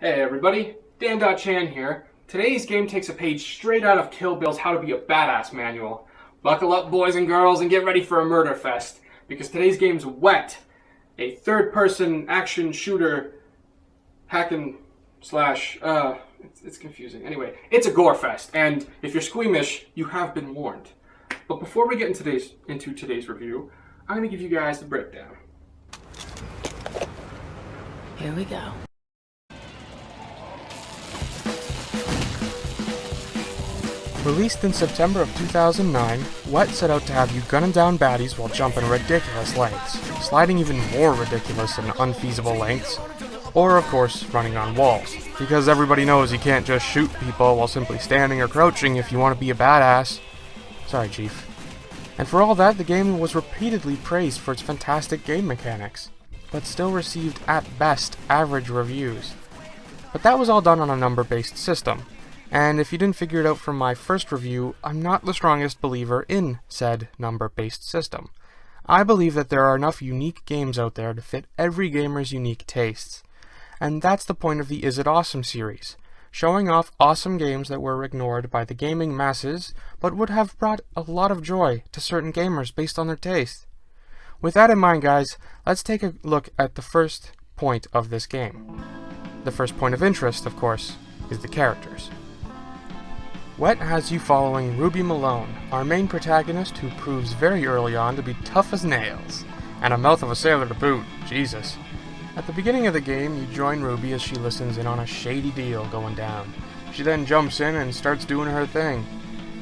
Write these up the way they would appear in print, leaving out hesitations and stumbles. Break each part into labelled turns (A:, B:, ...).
A: Hey everybody, Dan.Chan here. Today's game takes a page straight out of Kill Bill's How to Be a Badass manual. Buckle up boys and girls and get ready for a murder fest, because today's game's Wet, a third-person action shooter hack and slash, it's confusing. Anyway, it's a gore fest, and if you're squeamish, you have been warned. But before we get into today's review, I'm going to give you guys the breakdown.
B: Here we go.
C: Released in September of 2009, Wet set out to have you gunning down baddies while jumping ridiculous lengths, sliding even more ridiculous and unfeasible lengths, or of course, running on walls. Because everybody knows you can't just shoot people while simply standing or crouching if you want to be a badass. Sorry, Chief. And for all that, the game was repeatedly praised for its fantastic game mechanics, but still received at best average reviews. But that was all done on a number-based system. And if you didn't figure it out from my first review, I'm not the strongest believer in said number-based system. I believe that there are enough unique games out there to fit every gamer's unique tastes. And that's the point of the Is It Awesome series, showing off awesome games that were ignored by the gaming masses, but would have brought a lot of joy to certain gamers based on their taste. With that in mind, guys, let's take a look at the first point of this game. The first point of interest, of course, is the characters. Wet has you following Rubi Malone, our main protagonist who proves very early on to be tough as nails, and a mouth of a sailor to boot, Jesus. At the beginning of the game, you join Ruby as she listens in on a shady deal going down. She then jumps in and starts doing her thing.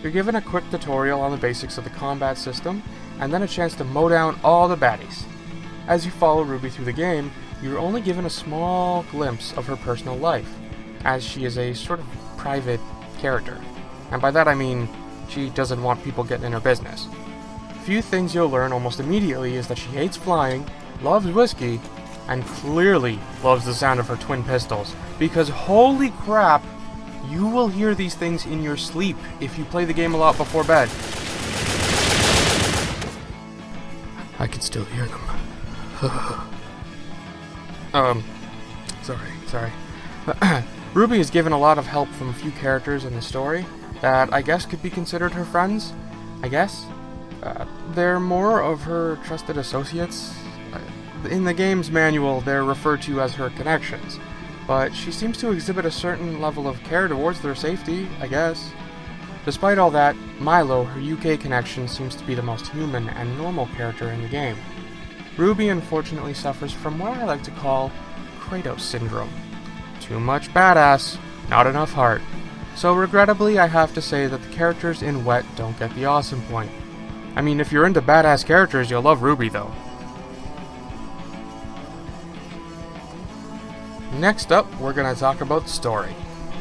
C: You're given a quick tutorial on the basics of the combat system, and then a chance to mow down all the baddies. As you follow Ruby through the game, you're only given a small glimpse of her personal life, as she is a sort of private character. And by that I mean, she doesn't want people getting in her business. Few things you'll learn almost immediately is that she hates flying, loves whiskey, and clearly loves the sound of her twin pistols. Because holy crap, you will hear these things in your sleep if you play the game a lot before bed. I can still hear them. Sorry. Ruby is given a lot of help from a few characters in the story that I guess could be considered her friends, I guess. They're more of her trusted associates. In the game's manual, they're referred to as her connections, but she seems to exhibit a certain level of care towards their safety, I guess. Despite all that, Milo, her UK connection, seems to be the most human and normal character in the game. Ruby unfortunately suffers from what I like to call Kratos syndrome. Too much badass, not enough heart. So regrettably, I have to say that the characters in Wet don't get the awesome point. I mean, if you're into badass characters, you'll love Ruby though. Next up, we're gonna talk about the story.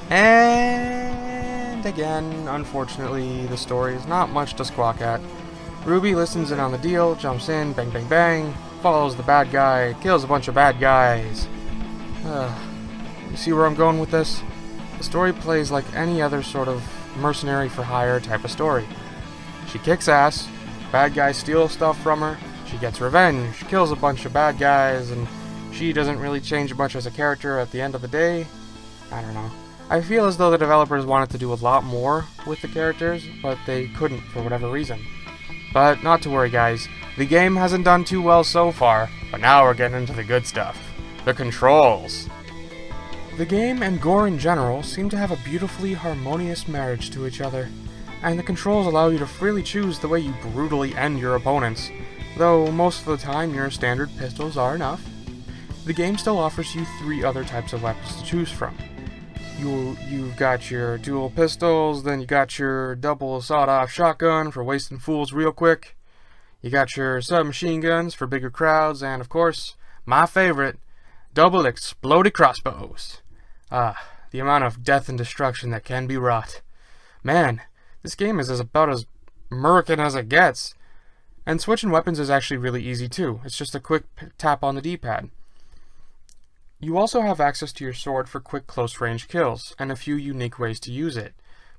C: And again, unfortunately, the story is not much to squawk at. Ruby listens in on the deal, jumps in, bang bang bang, follows the bad guy, kills a bunch of bad guys. You see where I'm going with this? The story plays like any other sort of mercenary for hire type of story. She kicks ass, bad guys steal stuff from her, she gets revenge, kills a bunch of bad guys, and she doesn't really change much as a character at the end of the day. I don't know. I feel as though the developers wanted to do a lot more with the characters, but they couldn't for whatever reason. But not to worry, guys. The game hasn't done too well so far, but now we're getting into the good stuff. The controls. The game and gore in general seem to have a beautifully harmonious marriage to each other, and the controls allow you to freely choose the way you brutally end your opponents, though most of the time your standard pistols are enough. The game still offers you 3 other types of weapons to choose from. You've got your dual pistols, then you got your double sawed-off shotgun for wasting fools real quick. You got your submachine guns for bigger crowds, and of course, my favorite, double exploded crossbows. The amount of death and destruction that can be wrought. Man, this game is about as American as it gets. And switching weapons is actually really easy too. It's just a quick tap on the D-pad. You also have access to your sword for quick close-range kills, and a few unique ways to use it.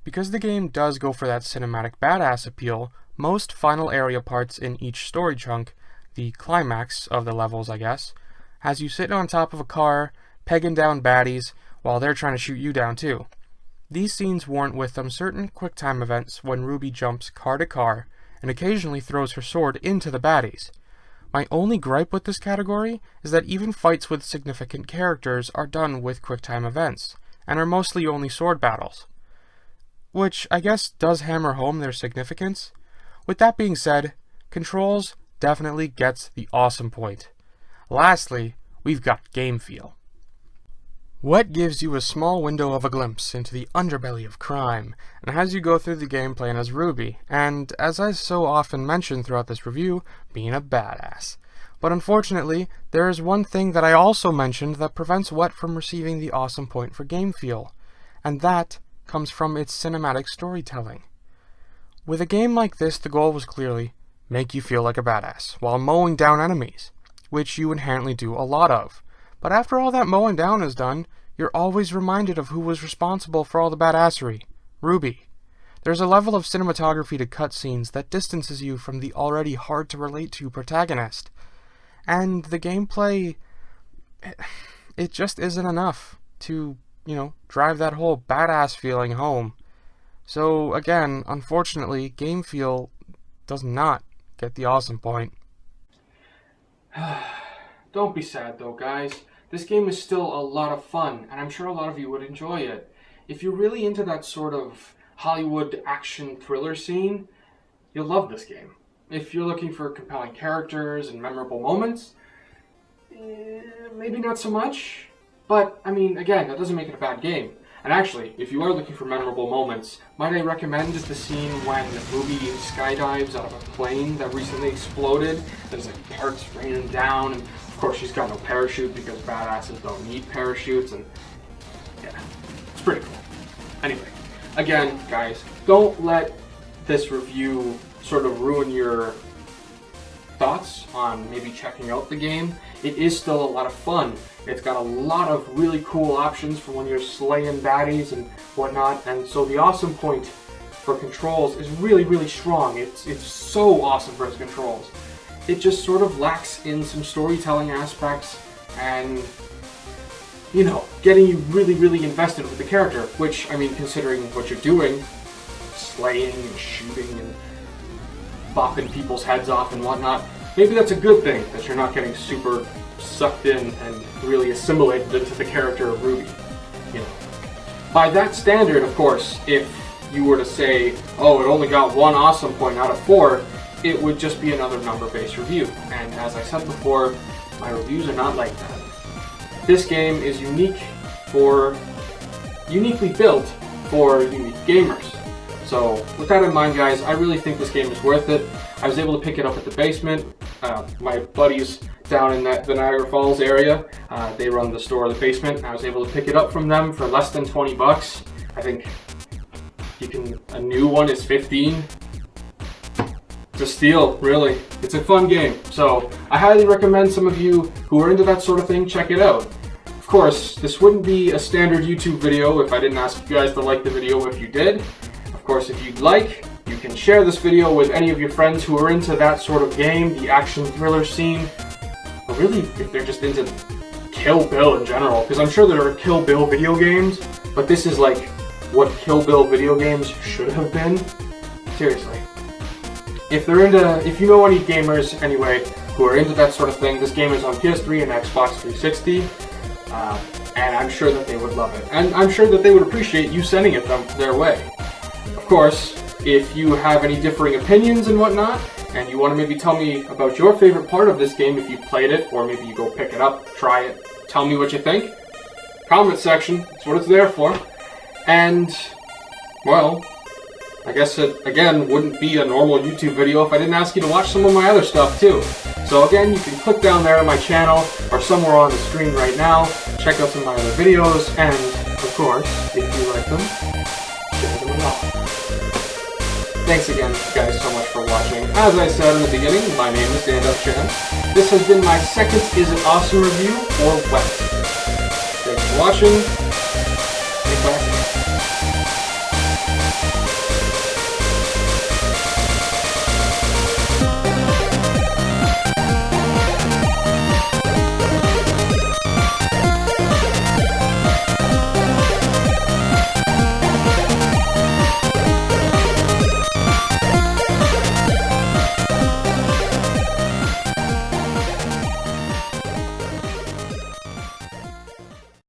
C: Because the game does go for that cinematic badass appeal, most final area parts in each story chunk, the climax of the levels I guess, has you sitting on top of a car, pegging down baddies, while they're trying to shoot you down too. These scenes warrant with them certain quick-time events when Ruby jumps car to car and occasionally throws her sword into the baddies. My only gripe with this category is that even fights with significant characters are done with quick-time events, and are mostly only sword battles. Which I guess does hammer home their significance. With that being said, Controls definitely gets the awesome point. Lastly, we've got game feel. Wet gives you a small window of a glimpse into the underbelly of crime, and has you go through the game playing as Ruby, and, as I so often mention throughout this review, being a badass. But unfortunately, there is one thing that I also mentioned that prevents Wet from receiving the awesome point for game feel, and that comes from its cinematic storytelling. With a game like this, the goal was clearly, make you feel like a badass, while mowing down enemies, which you inherently do a lot of. But after all that mowing down is done, you're always reminded of who was responsible for all the badassery, Ruby. There's a level of cinematography to cutscenes that distances you from the already hard-to-relate-to protagonist. And the gameplay, it just isn't enough to, drive that whole badass feeling home. So again, unfortunately, game feel does not get the awesome point.
A: Don't be sad though, guys. This game is still a lot of fun, and I'm sure a lot of you would enjoy it. If you're really into that sort of Hollywood action thriller scene, you'll love this game. If you're looking for compelling characters and memorable moments, maybe not so much. But, again, that doesn't make it a bad game. And actually, if you are looking for memorable moments, might I recommend the scene when Ruby skydives out of a plane that recently exploded. There's parts raining down, and of course she's got no parachute because badasses don't need parachutes, and yeah, it's pretty cool. Anyway, again, guys, don't let this review sort of ruin your thoughts on maybe checking out the game. It is still a lot of fun. It's got a lot of really cool options for when you're slaying baddies and whatnot, and so the awesome point for controls is really, really strong. It's so awesome for its controls. It just sort of lacks in some storytelling aspects and, getting you really, really invested with the character, which, considering what you're doing, slaying and shooting and bopping people's heads off and whatnot, maybe that's a good thing, that you're not getting super sucked in and really assimilated into the character of Ruby. By that standard, of course, if you were to say, oh, it only got 1 awesome point out of 4, it would just be another number-based review. And as I said before, my reviews are not like that. This game is uniquely built for unique gamers. So with that in mind, guys, I really think this game is worth it. I was able to pick it up at the basement. My buddies down in the Niagara Falls area, they run the store in the basement. I was able to pick it up from them for less than 20 bucks. I think a new one is 15. It's a steal, really. It's a fun game. So I highly recommend some of you who are into that sort of thing, check it out. Of course, this wouldn't be a standard YouTube video if I didn't ask you guys to like the video if you did. Of course, if you'd like, you can share this video with any of your friends who are into that sort of game, the action thriller scene, or really if they're just into Kill Bill in general, because I'm sure there are Kill Bill video games, but this is like what Kill Bill video games should have been. Seriously. If you know any gamers anyway who are into that sort of thing, this game is on PS3 and Xbox 360, and I'm sure that they would love it. And I'm sure that they would appreciate you sending it their way. Of course, if you have any differing opinions and whatnot, and you want to maybe tell me about your favorite part of this game if you played it, or maybe you go pick it up, try it, tell me what you think. Comment section, that's what it's there for. And, well, I guess it, again, wouldn't be a normal YouTube video if I didn't ask you to watch some of my other stuff too. So again, you can click down there on my channel, or somewhere on the screen right now, check out some of my other videos, and, of course, if you like them, share them along. Thanks again, guys, so much for watching. As I said in the beginning, my name is Dan.Chan. This has been my second Is It Awesome review for Wet. Thanks for watching.